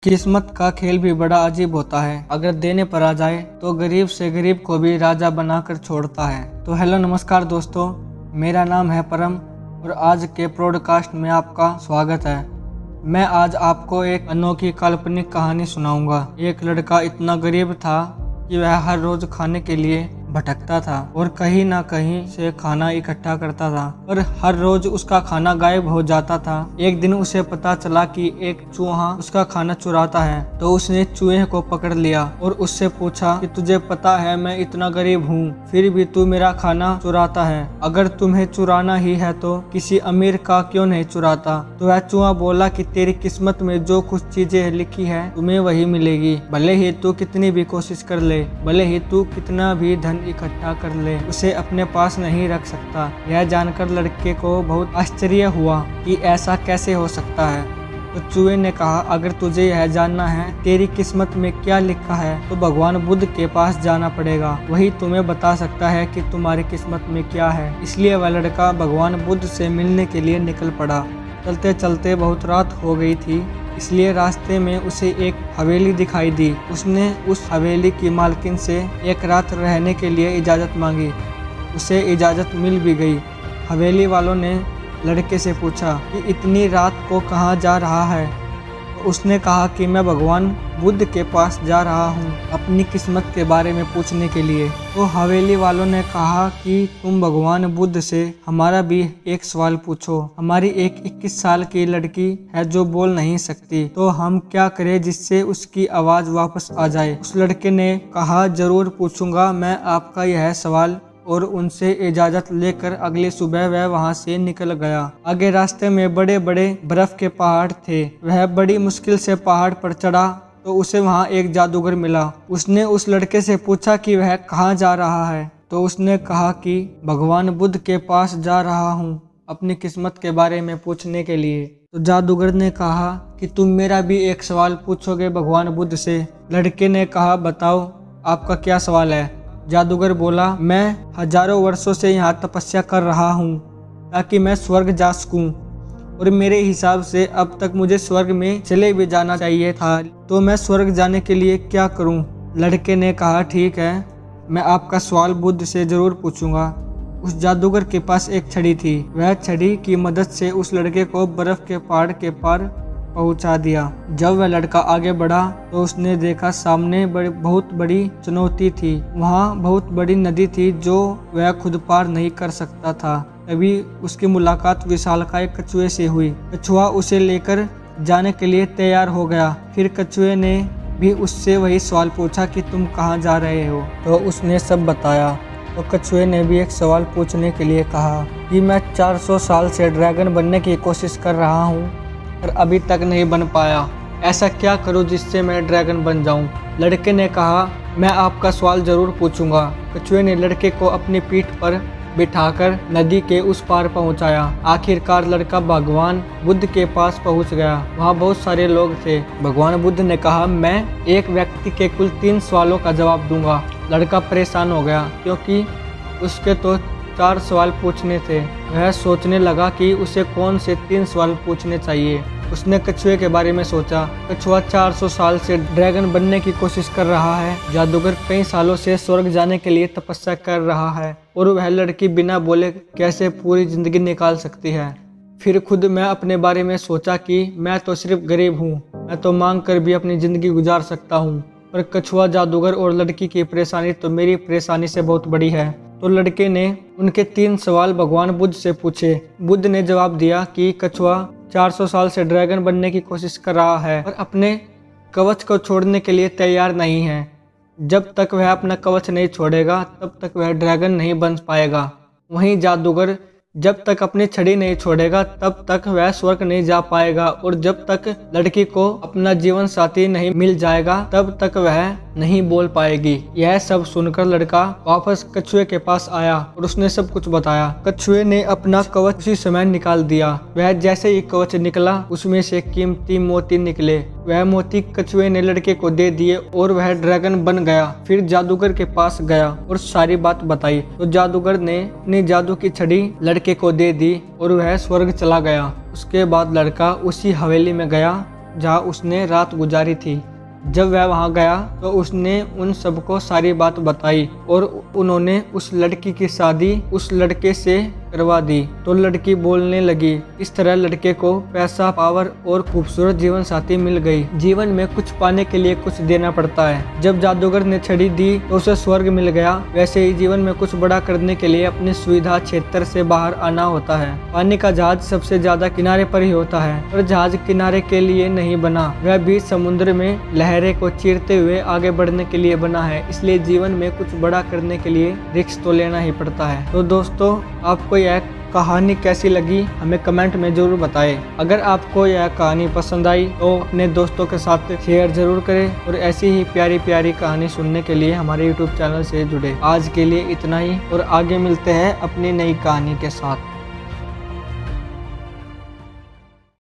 किस्मत का खेल भी बड़ा अजीब होता है। अगर देने पर आ जाए तो गरीब से गरीब को भी राजा बनाकर छोड़ता है। तो हेलो नमस्कार दोस्तों, मेरा नाम है परम और आज के पॉडकास्ट में आपका स्वागत है। मैं आज आपको एक अनोखी काल्पनिक कहानी सुनाऊंगा। एक लड़का इतना गरीब था कि वह हर रोज खाने के लिए भटकता था और कहीं ना कहीं से खाना इकट्ठा करता था, और हर रोज उसका खाना गायब हो जाता था। एक दिन उसे पता चला कि एक चूहा उसका खाना चुराता है, तो उसने चूहे को पकड़ लिया और उससे पूछा कि तुझे पता है मैं इतना गरीब हूँ, फिर भी तू मेरा खाना चुराता है। अगर तुम्हें चुराना ही है तो किसी अमीर का क्यों नहीं चुराता? तो वह चूहा बोला कि तेरी किस्मत में जो कुछ चीजें लिखी है तुम्हें वही मिलेगी। भले ही तू कितनी भी कोशिश कर ले, भले ही तू कितना भी धन इकट्ठा कर ले, उसे अपने पास नहीं रख सकता। यह जानकर लड़के को बहुत आश्चर्य हुआ कि ऐसा कैसे हो सकता है। तो चूहे ने कहा, अगर तुझे यह जानना है तेरी किस्मत में क्या लिखा है तो भगवान बुद्ध के पास जाना पड़ेगा, वही तुम्हें बता सकता है कि तुम्हारी किस्मत में क्या है। इसलिए वह लड़का भगवान बुद्ध से मिलने के लिए निकल पड़ा। चलते चलते बहुत रात हो गई थी, इसलिए रास्ते में उसे एक हवेली दिखाई दी। उसने उस हवेली की मालकिन से एक रात रहने के लिए इजाज़त मांगी। उसे इजाज़त मिल भी गई। हवेली वालों ने लड़के से पूछा कि इतनी रात को कहाँ जा रहा है? तो उसने कहा कि मैं भगवान बुद्ध के पास जा रहा हूँ अपनी किस्मत के बारे में पूछने के लिए। तो हवेली वालों ने कहा कि तुम भगवान बुद्ध से हमारा भी एक सवाल पूछो। हमारी एक 21 साल की लड़की है जो बोल नहीं सकती, तो हम क्या करें जिससे उसकी आवाज़ वापस आ जाए? उस लड़के ने कहा, जरूर पूछूंगा मैं आपका यह सवाल, और उनसे इजाज़त लेकर अगली सुबह वह वहां से निकल गया। आगे रास्ते में बड़े बड़े बर्फ के पहाड़ थे। वह बड़ी मुश्किल से पहाड़ पर चढ़ा तो उसे वहां एक जादूगर मिला। उसने उस लड़के से पूछा कि वह कहाँ जा रहा है। तो उसने कहा कि भगवान बुद्ध के पास जा रहा हूँ अपनी किस्मत के बारे में पूछने के लिए। तो जादूगर ने कहा कि तुम मेरा भी एक सवाल पूछोगे भगवान बुद्ध से? लड़के ने कहा, बताओ आपका क्या सवाल है? जादूगर बोला, मैं हजारों वर्षों से यहाँ तपस्या कर रहा हूँ ताकि मैं स्वर्ग जा सकूँ, और मेरे हिसाब से अब तक मुझे स्वर्ग में चले भी जाना चाहिए था, तो मैं स्वर्ग जाने के लिए क्या करूँ? लड़के ने कहा, ठीक है, मैं आपका सवाल बुद्ध से ज़रूर पूछूंगा। उस जादूगर के पास एक छड़ी थी। वह छड़ी की मदद से उस लड़के को बर्फ के पहाड़ के पार पहुंचा दिया। जब वह लड़का आगे बढ़ा तो उसने देखा सामने बहुत बड़ी चुनौती थी। वहाँ बहुत बड़ी नदी थी जो वह खुद पार नहीं कर सकता था। तभी उसकी मुलाकात विशालकाय कछुए से हुई। कछुआ उसे लेकर जाने के लिए तैयार हो गया। फिर कछुए ने भी उससे वही सवाल पूछा कि तुम कहाँ जा रहे हो? तो उसने सब बताया। तो कछुए ने भी एक सवाल पूछने के लिए कहा कि मैं 400 साल से ड्रैगन बनने की कोशिश कर रहा हूँ और अभी तक नहीं बन पाया। ऐसा क्या करूं जिससे मैं ड्रैगन बन जाऊं? लड़के ने कहा, मैं आपका सवाल जरूर पूछूंगा। कछुए ने लड़के को अपनी पीठ पर बिठाकर नदी के उस पार पहुंचाया। आखिरकार लड़का भगवान बुद्ध के पास पहुंच गया। वहां बहुत सारे लोग थे। भगवान बुद्ध ने कहा, मैं एक व्यक्ति के कुल 3 सवालों का जवाब दूंगा। लड़का परेशान हो गया क्योंकि उसके तो 4 सवाल पूछने थे। वह सोचने लगा कि उसे कौन से 3 सवाल पूछने चाहिए। उसने कछुए के बारे में सोचा। कछुआ 400 साल से ड्रैगन बनने की कोशिश कर रहा है। जादूगर कई सालों से स्वर्ग जाने के लिए तपस्या कर रहा है, और वह लड़की बिना बोले कैसे पूरी जिंदगी निकाल सकती है। फिर खुद मैं अपने बारे में सोचा कि मैं तो सिर्फ गरीब हूँ, मैं तो मांग कर भी अपनी जिंदगी गुजार सकता हूँ, पर कछुआ, जादूगर और लड़की की परेशानी तो मेरी परेशानी से बहुत बड़ी है। तो लड़के ने उनके 3 सवाल भगवान बुद्ध से पूछे। बुद्ध ने जवाब दिया कि कछुआ 400 साल से ड्रैगन बनने की कोशिश कर रहा है और अपने कवच को छोड़ने के लिए तैयार नहीं है। जब तक वह अपना कवच नहीं छोड़ेगा तब तक वह ड्रैगन नहीं बन पाएगा। वहीं जादूगर जब तक अपनी छड़ी नहीं छोड़ेगा तब तक वह स्वर्ग नहीं जा पाएगा, और जब तक लड़की को अपना जीवन साथी नहीं मिल जाएगा तब तक वह नहीं बोल पाएगी। यह सब सुनकर लड़का वापस कछुए के पास आया और उसने सब कुछ बताया। कछुए ने अपना कवच उसी समय निकाल दिया। वह जैसे ही कवच निकला उसमें से कीमती मोती निकले। वह मोती कछुए ने लड़के को दे दिए और वह ड्रैगन बन गया। फिर जादूगर के पास गया और सारी बात बताई। तो जादूगर ने अपनी जादू की छड़ी लड़के को दे दी और वह स्वर्ग चला गया। उसके बाद लड़का उसी हवेली में गया जहाँ उसने रात गुजारी थी। जब वह वहां गया तो उसने उन सबको सारी बात बताई और उन्होंने उस लड़की की शादी उस लड़के से करवा दी। तो लड़की बोलने लगी। इस तरह लड़के को पैसा, पावर और खूबसूरत जीवन साथी मिल गई। जीवन में कुछ पाने के लिए कुछ देना पड़ता है। जब जादूगर ने छड़ी दी तो उसे स्वर्ग मिल गया। वैसे ही जीवन में कुछ बड़ा करने के लिए अपनी सुविधा क्षेत्र से बाहर आना होता है। पानी का जहाज सबसे ज्यादा किनारे पर ही होता है, पर जहाज किनारे के लिए नहीं बना, वह बीच समुद्र में लहरें को चीरते हुए आगे बढ़ने के लिए बना है। इसलिए जीवन में कुछ बड़ा करने के लिए रिस्क तो लेना ही पड़ता है। तो दोस्तों, आपको यह कहानी कैसी लगी हमें कमेंट में जरूर बताएं। अगर आपको यह कहानी पसंद आई तो अपने दोस्तों के साथ शेयर जरूर करें और ऐसी ही प्यारी प्यारी कहानी सुनने के लिए हमारे YouTube चैनल से जुड़े। आज के लिए इतना ही और आगे मिलते हैं अपनी नई कहानी के साथ।